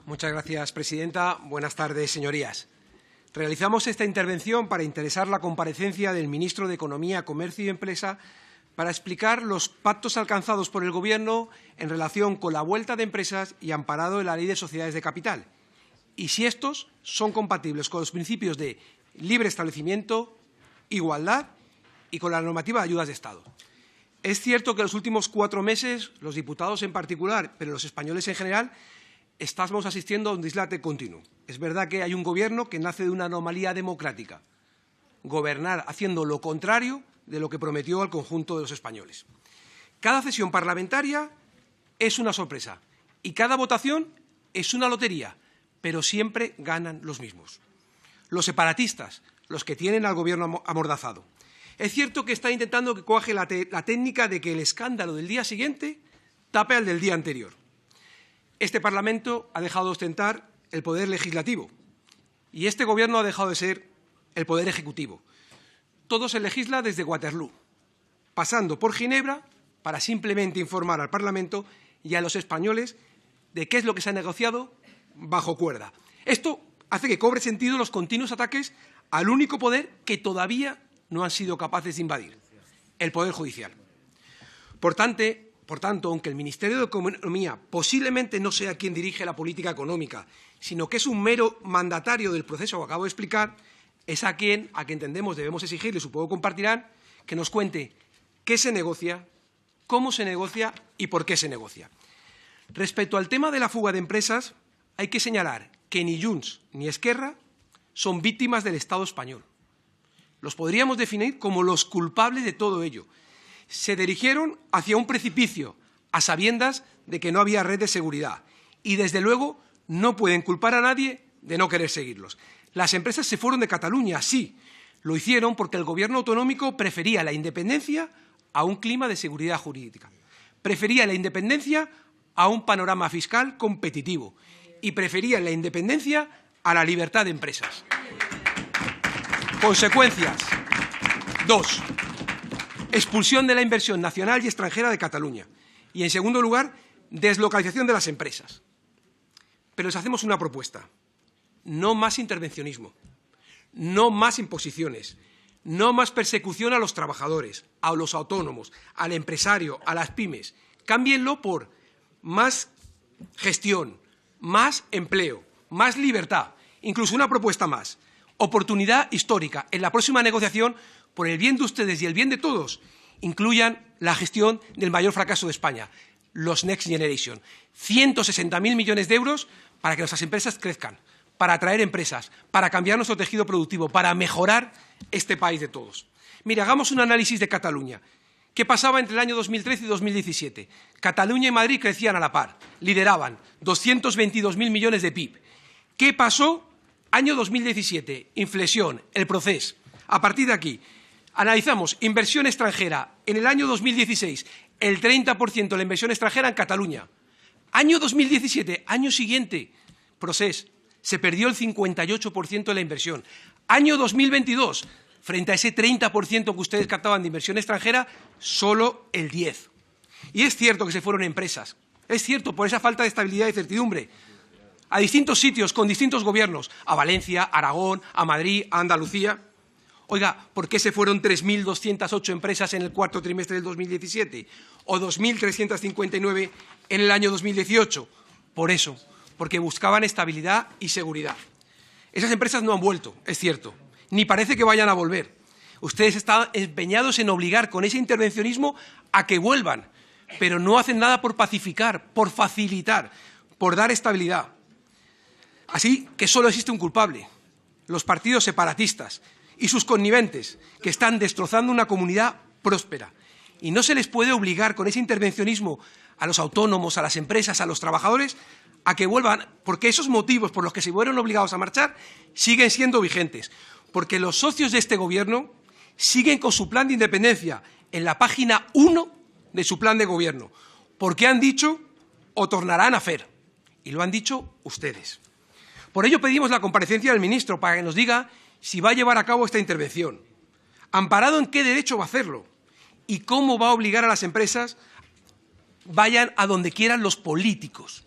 Muchas gracias, presidenta. Buenas tardes, señorías. Realizamos esta intervención para interesar la comparecencia del ministro de Economía, Comercio y Empresa para explicar los pactos alcanzados por el Gobierno en relación con la vuelta de empresas y amparado en la Ley de Sociedades de Capital, y si estos son compatibles con los principios de libre establecimiento, igualdad y con la normativa de ayudas de Estado. Es cierto que en los últimos 4 meses, los diputados en particular, pero los españoles en general, estamos asistiendo a un dislate continuo. Es verdad que hay un Gobierno que nace de una anomalía democrática, gobernar haciendo lo contrario de lo que prometió al conjunto de los españoles. Cada sesión parlamentaria es una sorpresa y cada votación es una lotería, pero siempre ganan los mismos. Los separatistas, los que tienen al Gobierno amordazado. Es cierto que está intentando que coaje la técnica de que el escándalo del día siguiente tape al del día anterior. Este Parlamento ha dejado de ostentar el poder legislativo y este Gobierno ha dejado de ser el poder ejecutivo. Todo se legisla desde Waterloo, pasando por Ginebra para simplemente informar al Parlamento y a los españoles de qué es lo que se ha negociado bajo cuerda. Esto hace que cobre sentido los continuos ataques al único poder que todavía no han sido capaces de invadir, el Poder Judicial. Por tanto, aunque el Ministerio de Economía posiblemente no sea quien dirige la política económica, sino que es un mero mandatario del proceso que acabo de explicar, es a quien entendemos debemos exigirle, supongo compartirán, que nos cuente qué se negocia, cómo se negocia y por qué se negocia. Respecto al tema de la fuga de empresas, hay que señalar que ni Junts ni Esquerra son víctimas del Estado español. Los podríamos definir como los culpables de todo ello. Se dirigieron hacia un precipicio, a sabiendas de que no había red de seguridad. Y, desde luego, no pueden culpar a nadie de no querer seguirlos. Las empresas se fueron de Cataluña, sí. Lo hicieron porque el Gobierno autonómico prefería la independencia a un clima de seguridad jurídica. Prefería la independencia a un panorama fiscal competitivo. Y prefería la independencia a la libertad de empresas. Consecuencias. 2. Expulsión de la inversión nacional y extranjera de Cataluña. Y, en segundo lugar, deslocalización de las empresas. Pero les hacemos una propuesta. No más intervencionismo. No más imposiciones. No más persecución a los trabajadores, a los autónomos, al empresario, a las pymes. Cámbienlo por más gestión, más empleo, más libertad. Incluso una propuesta más. Oportunidad histórica. En la próxima negociación, por el bien de ustedes y el bien de todos, incluyan la gestión del mayor fracaso de España, los Next Generation. 160.000 millones de euros para que nuestras empresas crezcan, para atraer empresas, para cambiar nuestro tejido productivo, para mejorar este país de todos. Mire, hagamos un análisis de Cataluña. ¿Qué pasaba entre el año 2013 y 2017? Cataluña y Madrid crecían a la par, lideraban 222.000 millones de PIB. ¿Qué pasó? Año 2017, inflexión, el proceso. A partir de aquí, analizamos inversión extranjera. En el año 2016, el 30% de la inversión extranjera en Cataluña. Año 2017, año siguiente, proceso, se perdió el 58% de la inversión. Año 2022, frente a ese 30% que ustedes captaban de inversión extranjera, solo el 10%. Y es cierto que se fueron empresas. Es cierto, por esa falta de estabilidad y certidumbre, a distintos sitios, con distintos gobiernos, a Valencia, a Aragón, a Madrid, a Andalucía. Oiga, ¿por qué se fueron 3.208 empresas en el cuarto trimestre del 2017 o 2.359 en el año 2018? Por eso, porque buscaban estabilidad y seguridad. Esas empresas no han vuelto, es cierto, ni parece que vayan a volver. Ustedes están empeñados en obligar con ese intervencionismo a que vuelvan, pero no hacen nada por pacificar, por facilitar, por dar estabilidad. Así que solo existe un culpable, los partidos separatistas y sus conniventes, que están destrozando una comunidad próspera. Y no se les puede obligar con ese intervencionismo a los autónomos, a las empresas, a los trabajadores, a que vuelvan, porque esos motivos por los que se fueron obligados a marchar siguen siendo vigentes. Porque los socios de este Gobierno siguen con su plan de independencia en la página 1 de su plan de gobierno. Porque han dicho o tornarán a hacer. Y lo han dicho ustedes. Por ello pedimos la comparecencia del ministro para que nos diga si va a llevar a cabo esta intervención, amparado en qué derecho va a hacerlo y cómo va a obligar a las empresas vayan a donde quieran los políticos,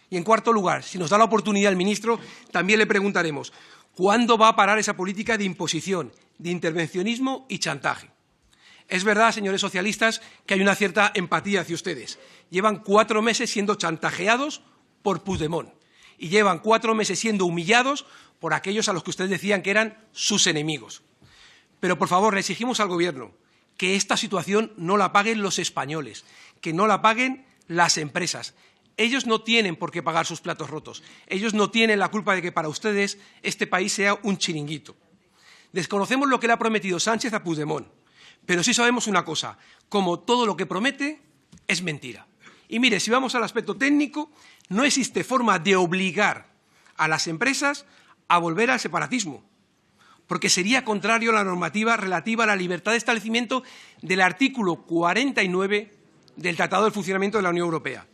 Y, en cuarto lugar, si nos da la oportunidad el ministro, también le preguntaremos ¿cuándo va a parar esa política de imposición, de intervencionismo y chantaje? Es verdad, señores socialistas, que hay una cierta empatía hacia ustedes. Llevan 4 meses siendo chantajeados por Puigdemont y llevan 4 meses siendo humillados por aquellos a los que ustedes decían que eran sus enemigos. Pero, por favor, le exigimos al Gobierno que esta situación no la paguen los españoles, que no la paguen las empresas. Ellos no tienen por qué pagar sus platos rotos. Ellos no tienen la culpa de que para ustedes este país sea un chiringuito. Desconocemos lo que le ha prometido Sánchez a Puigdemont, pero sí sabemos una cosa, como todo lo que promete es mentira. Y mire, si vamos al aspecto técnico, no existe forma de obligar a las empresas a volver al separatismo, porque sería contrario a la normativa relativa a la libertad de establecimiento del artículo 49 del Tratado del Funcionamiento de la Unión Europea.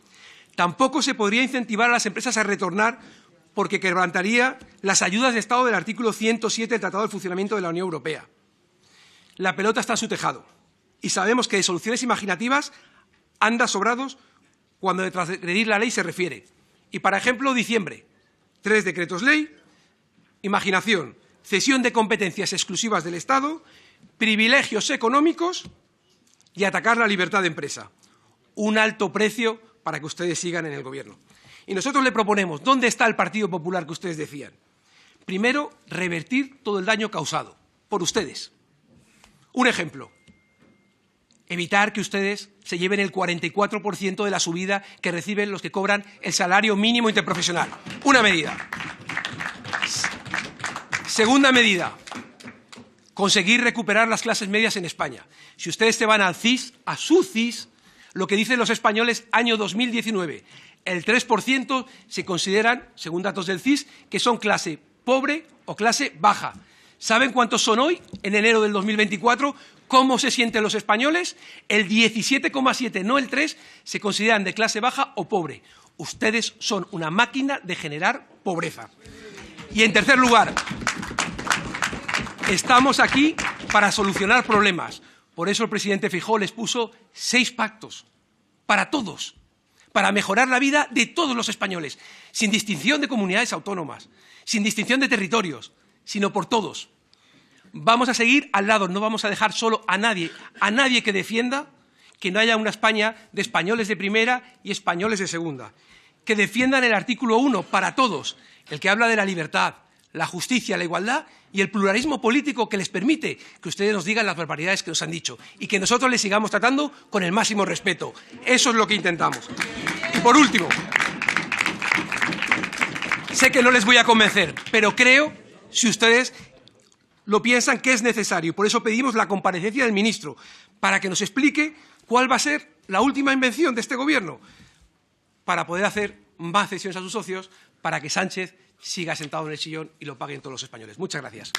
Tampoco se podría incentivar a las empresas a retornar porque quebrantaría las ayudas de Estado del artículo 107 del Tratado del Funcionamiento de la Unión Europea. La pelota está en su tejado y sabemos que de soluciones imaginativas anda sobrados cuando de transgredir la ley se refiere. Y, para ejemplo, diciembre, 3 decretos ley, imaginación, cesión de competencias exclusivas del Estado, privilegios económicos y atacar la libertad de empresa. Un alto precio para que ustedes sigan en el Gobierno. Y nosotros le proponemos, ¿dónde está el Partido Popular que ustedes decían? Primero, revertir todo el daño causado por ustedes. Un ejemplo, evitar que ustedes se lleven el 44% de la subida que reciben los que cobran el salario mínimo interprofesional. Una medida. Segunda medida, conseguir recuperar las clases medias en España. Si ustedes se van al CIS, a su CIS, lo que dicen los españoles año 2019, el 3% se consideran, según datos del CIS, que son clase pobre o clase baja. ¿Saben cuántos son hoy, en enero del 2024? ¿Cómo se sienten los españoles? El 17,7, no el 3, se consideran de clase baja o pobre. Ustedes son una máquina de generar pobreza. Y, en tercer lugar, estamos aquí para solucionar problemas. Por eso el presidente Feijóo les puso 6 pactos, para todos, para mejorar la vida de todos los españoles, sin distinción de comunidades autónomas, sin distinción de territorios, sino por todos. Vamos a seguir al lado, no vamos a dejar solo a nadie que defienda que no haya una España de españoles de primera y españoles de segunda, que defiendan el artículo 1 para todos, el que habla de la libertad, la justicia, la igualdad y el pluralismo político que les permite que ustedes nos digan las barbaridades que nos han dicho y que nosotros les sigamos tratando con el máximo respeto. Eso es lo que intentamos. Y, por último, sé que no les voy a convencer, pero creo, si ustedes lo piensan, que es necesario. Por eso pedimos la comparecencia del ministro, para que nos explique cuál va a ser la última invención de este Gobierno para poder hacer más cesiones a sus socios, para que Sánchez siga sentado en el sillón y lo paguen todos los españoles. Muchas gracias.